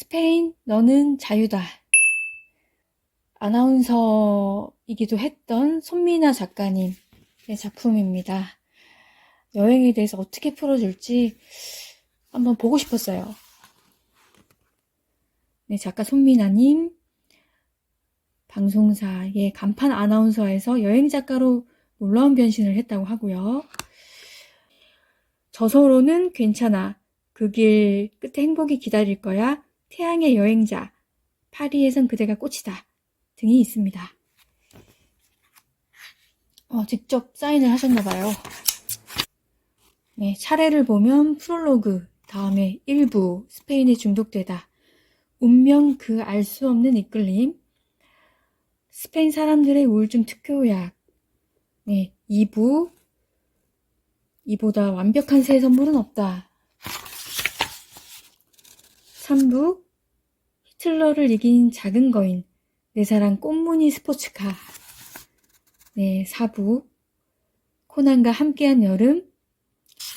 스페인, 너는 자유다. 아나운서이기도 했던 손미나 작가님의 작품입니다. 여행에 대해서 어떻게 풀어줄지 한번 보고 싶었어요. 네, 작가 손미나님, 방송사의 간판 아나운서에서 여행 작가로 놀라운 변신을 했다고 하고요. 저서로는 괜찮아. 그 길 끝에 행복이 기다릴 거야. 태양의 여행자. 파리에선 그대가 꽃이다. 등이 있습니다. 직접 사인을 하셨나봐요. 네, 차례를 보면 프롤로그, 다음에 1부, 스페인에 중독되다, 운명 그 알 수 없는 이끌림, 스페인 사람들의 우울증 특효약, 네, 2부, 이보다 완벽한 새 선물은 없다, 3부, 히틀러를 이긴 작은 거인, 내 사랑 꽃무늬 스포츠카, 네, 4부, 코난과 함께한 여름,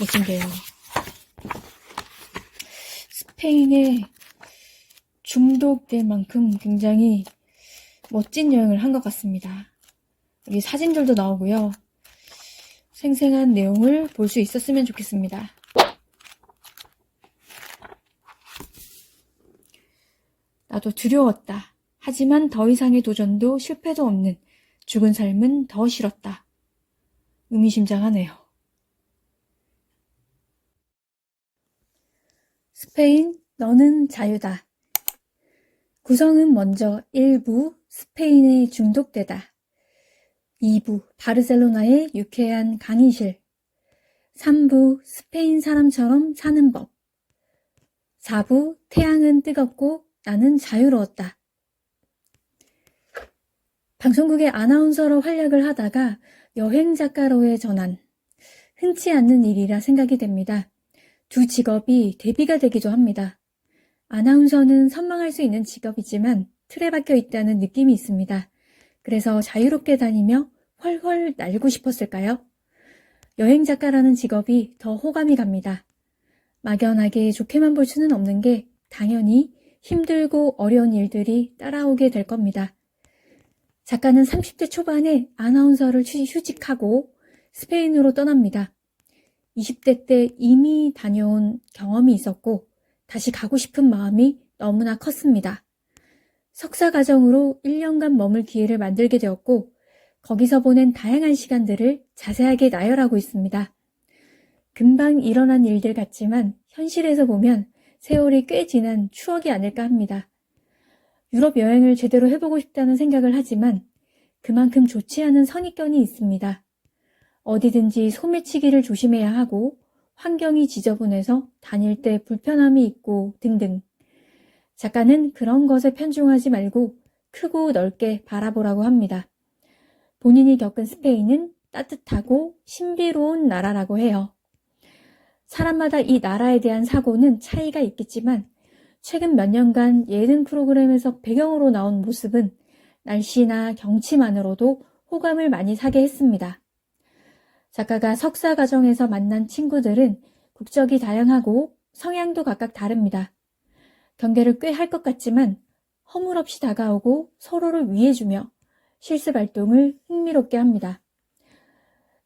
멋진 게요. 스페인에 중독될 만큼 굉장히 멋진 여행을 한 것 같습니다. 여기 사진들도 나오고요. 생생한 내용을 볼 수 있었으면 좋겠습니다. 나도 두려웠다. 하지만 더 이상의 도전도 실패도 없는 죽은 삶은 더 싫었다. 의미심장하네요. 스페인, 너는 자유다. 구성은 먼저 1부, 스페인에 중독되다. 2부, 바르셀로나의 유쾌한 강의실. 3부, 스페인 사람처럼 사는 법. 4부, 태양은 뜨겁고 나는 자유로웠다. 방송국의 아나운서로 활약을 하다가 여행 작가로의 전환. 흔치 않는 일이라 생각이 됩니다. 두 직업이 대비가 되기도 합니다. 아나운서는 선망할 수 있는 직업이지만 틀에 박혀 있다는 느낌이 있습니다. 그래서 자유롭게 다니며 훨훨 날고 싶었을까요? 여행 작가라는 직업이 더 호감이 갑니다. 막연하게 좋게만 볼 수는 없는 게 당연히 힘들고 어려운 일들이 따라오게 될 겁니다. 작가는 30대 초반에 아나운서를 휴직하고 스페인으로 떠납니다. 20대 때 이미 다녀온 경험이 있었고 다시 가고 싶은 마음이 너무나 컸습니다. 석사 과정으로 1년간 머물 기회를 만들게 되었고 거기서 보낸 다양한 시간들을 자세하게 나열하고 있습니다. 금방 일어난 일들 같지만 현실에서 보면 세월이 꽤 지난 추억이 아닐까 합니다. 유럽 여행을 제대로 해보고 싶다는 생각을 하지만 그만큼 좋지 않은 선입견이 있습니다. 어디든지 소매치기를 조심해야 하고 환경이 지저분해서 다닐 때 불편함이 있고 등등. 작가는 그런 것에 편중하지 말고 크고 넓게 바라보라고 합니다. 본인이 겪은 스페인은 따뜻하고 신비로운 나라라고 해요. 사람마다 이 나라에 대한 사고는 차이가 있겠지만 최근 몇 년간 예능 프로그램에서 배경으로 나온 모습은 날씨나 경치만으로도 호감을 많이 사게 했습니다. 작가가 석사 과정에서 만난 친구들은 국적이 다양하고 성향도 각각 다릅니다. 경계를 꽤 할 것 같지만 허물없이 다가오고 서로를 위해주며 실습 활동을 흥미롭게 합니다.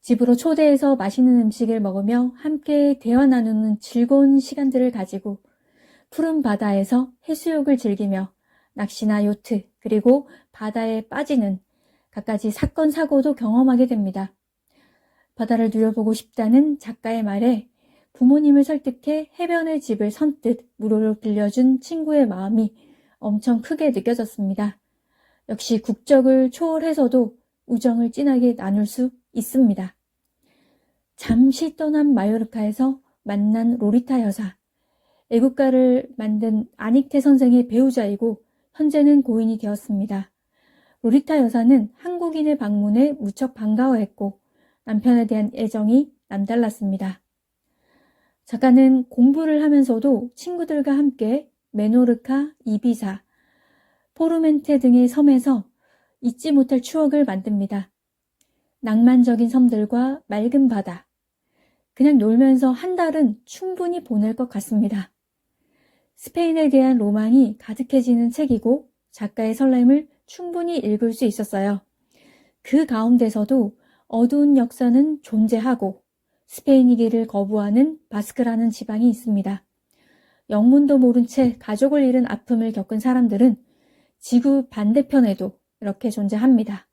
집으로 초대해서 맛있는 음식을 먹으며 함께 대화 나누는 즐거운 시간들을 가지고 푸른 바다에서 해수욕을 즐기며 낚시나 요트 그리고 바다에 빠지는 갖가지 사건 사고도 경험하게 됩니다. 바다를 누려보고 싶다는 작가의 말에 부모님을 설득해 해변의 집을 선뜻 무료로 빌려준 친구의 마음이 엄청 크게 느껴졌습니다. 역시 국적을 초월해서도 우정을 진하게 나눌 수 있습니다. 잠시 떠난 마요르카에서 만난 로리타 여사. 애국가를 만든 아닉테 선생의 배우자이고 현재는 고인이 되었습니다. 로리타 여사는 한국인의 방문에 무척 반가워했고 남편에 대한 애정이 남달랐습니다. 작가는 공부를 하면서도 친구들과 함께 메노르카, 이비사, 포르멘테 등의 섬에서 잊지 못할 추억을 만듭니다. 낭만적인 섬들과 맑은 바다, 그냥 놀면서 한 달은 충분히 보낼 것 같습니다. 스페인에 대한 로망이 가득해지는 책이고 작가의 설렘을 충분히 읽을 수 있었어요. 그 가운데서도 어두운 역사는 존재하고 스페인이기를 거부하는 바스크라는 지방이 있습니다. 영문도 모른 채 가족을 잃은 아픔을 겪은 사람들은 지구 반대편에도 이렇게 존재합니다.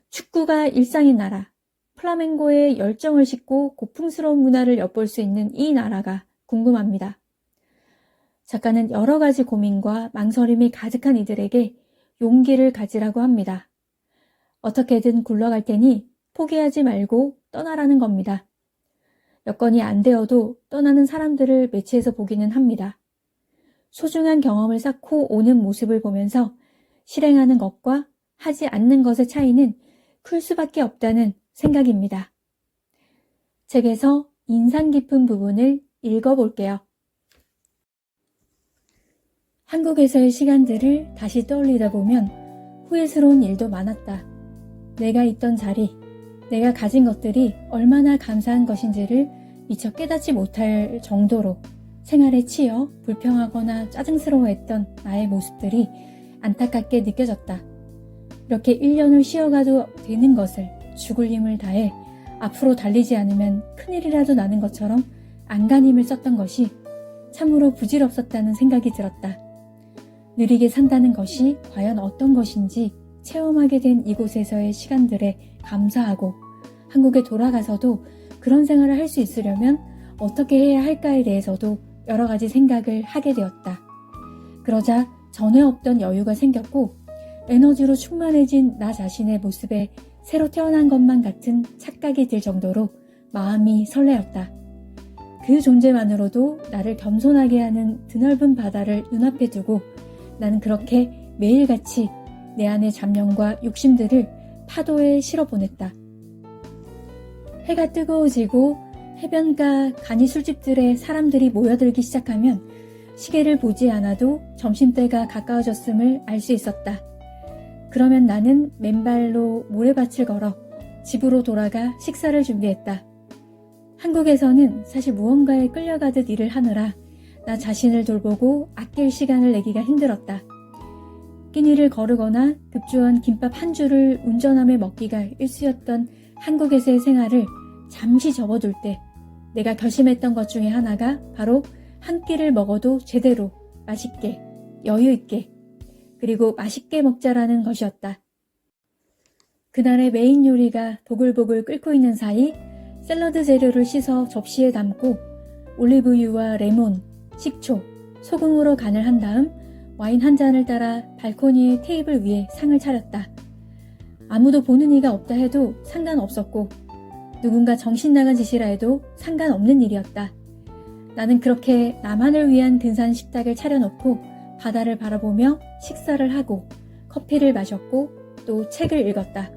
축구가 일상인 나라, 플라멩고에 열정을 싣고 고풍스러운 문화를 엿볼 수 있는 이 나라가 궁금합니다. 작가는 여러 가지 고민과 망설임이 가득한 이들에게 용기를 가지라고 합니다. 어떻게든 굴러갈 테니 포기하지 말고 떠나라는 겁니다. 여건이 안 되어도 떠나는 사람들을 매체에서 보기는 합니다. 소중한 경험을 쌓고 오는 모습을 보면서 실행하는 것과 하지 않는 것의 차이는 클 수밖에 없다는 생각입니다. 책에서 인상 깊은 부분을 읽어볼게요. 한국에서의 시간들을 다시 떠올리다 보면 후회스러운 일도 많았다. 내가 있던 자리, 내가 가진 것들이 얼마나 감사한 것인지를 미처 깨닫지 못할 정도로 생활에 치여 불평하거나 짜증스러워했던 나의 모습들이 안타깝게 느껴졌다. 이렇게 1년을 쉬어가도 되는 것을 죽을 힘을 다해 앞으로 달리지 않으면 큰일이라도 나는 것처럼 안간힘을 썼던 것이 참으로 부질없었다는 생각이 들었다. 느리게 산다는 것이 과연 어떤 것인지 체험하게 된 이곳에서의 시간들에 감사하고 한국에 돌아가서도 그런 생활을 할 수 있으려면 어떻게 해야 할까에 대해서도 여러 가지 생각을 하게 되었다. 그러자 전에 없던 여유가 생겼고 에너지로 충만해진 나 자신의 모습에 새로 태어난 것만 같은 착각이 들 정도로 마음이 설레었다. 그 존재만으로도 나를 겸손하게 하는 드넓은 바다를 눈앞에 두고 나는 그렇게 매일같이 내 안의 잡념과 욕심들을 파도에 실어보냈다. 해가 뜨거워지고 해변가 간이 술집들에 사람들이 모여들기 시작하면 시계를 보지 않아도 점심때가 가까워졌음을 알 수 있었다. 그러면 나는 맨발로 모래밭을 걸어 집으로 돌아가 식사를 준비했다. 한국에서는 사실 무언가에 끌려가듯 일을 하느라 나 자신을 돌보고 아낄 시간을 내기가 힘들었다. 끼니를 거르거나 급조한 김밥 한 줄을 운전함에 먹기가 일쑤였던 한국에서의 생활을 잠시 접어둘 때 내가 결심했던 것 중에 하나가 바로 한 끼를 먹어도 제대로 맛있게 여유 있게 그리고 맛있게 먹자라는 것이었다. 그날의 메인 요리가 보글보글 끓고 있는 사이 샐러드 재료를 씻어 접시에 담고 올리브유와 레몬, 식초, 소금으로 간을 한 다음 와인 한 잔을 따라 발코니의 테이블 위에 상을 차렸다. 아무도 보는 이가 없다 해도 상관없었고 누군가 정신 나간 짓이라 해도 상관없는 일이었다. 나는 그렇게 나만을 위한 근사한 식탁을 차려놓고 바다를 바라보며 식사를 하고 커피를 마셨고 또 책을 읽었다.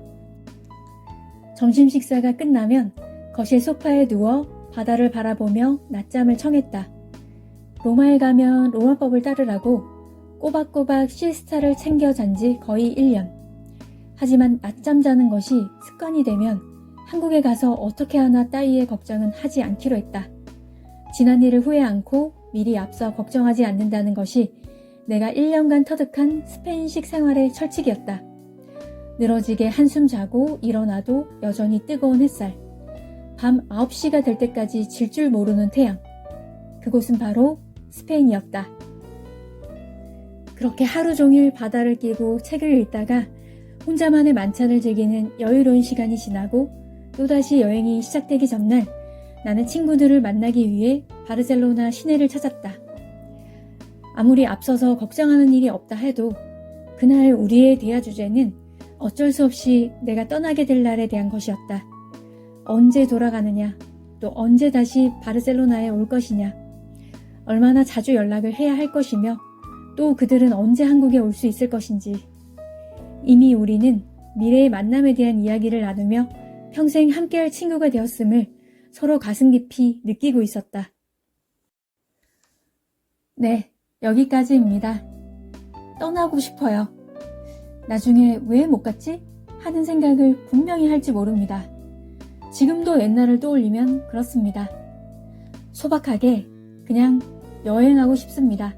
점심 식사가 끝나면 거실 소파에 누워 바다를 바라보며 낮잠을 청했다. 로마에 가면 로마법을 따르라고 꼬박꼬박 시에스타를 챙겨 잔 지 거의 1년. 하지만 낮잠 자는 것이 습관이 되면 한국에 가서 어떻게 하나 따위의 걱정은 하지 않기로 했다. 지난 일을 후회 않고 미리 앞서 걱정하지 않는다는 것이 내가 1년간 터득한 스페인식 생활의 철칙이었다. 늘어지게 한숨 자고 일어나도 여전히 뜨거운 햇살. 밤 9시가 될 때까지 질 줄 모르는 태양. 그곳은 바로 스페인이었다. 그렇게 하루 종일 바다를 끼고 책을 읽다가 혼자만의 만찬을 즐기는 여유로운 시간이 지나고 또다시 여행이 시작되기 전날 나는 친구들을 만나기 위해 바르셀로나 시내를 찾았다. 아무리 앞서서 걱정하는 일이 없다 해도 그날 우리의 대화 주제는 어쩔 수 없이 내가 떠나게 될 날에 대한 것이었다. 언제 돌아가느냐, 또 언제 다시 바르셀로나에 올 것이냐, 얼마나 자주 연락을 해야 할 것이며 또 그들은 언제 한국에 올 수 있을 것인지. 이미 우리는 미래의 만남에 대한 이야기를 나누며 평생 함께할 친구가 되었음을 서로 가슴 깊이 느끼고 있었다. 네, 여기까지입니다. 떠나고 싶어요. 나중에 왜 못 갔지? 하는 생각을 분명히 할지 모릅니다. 지금도 옛날을 떠올리면 그렇습니다. 소박하게 그냥 여행하고 싶습니다.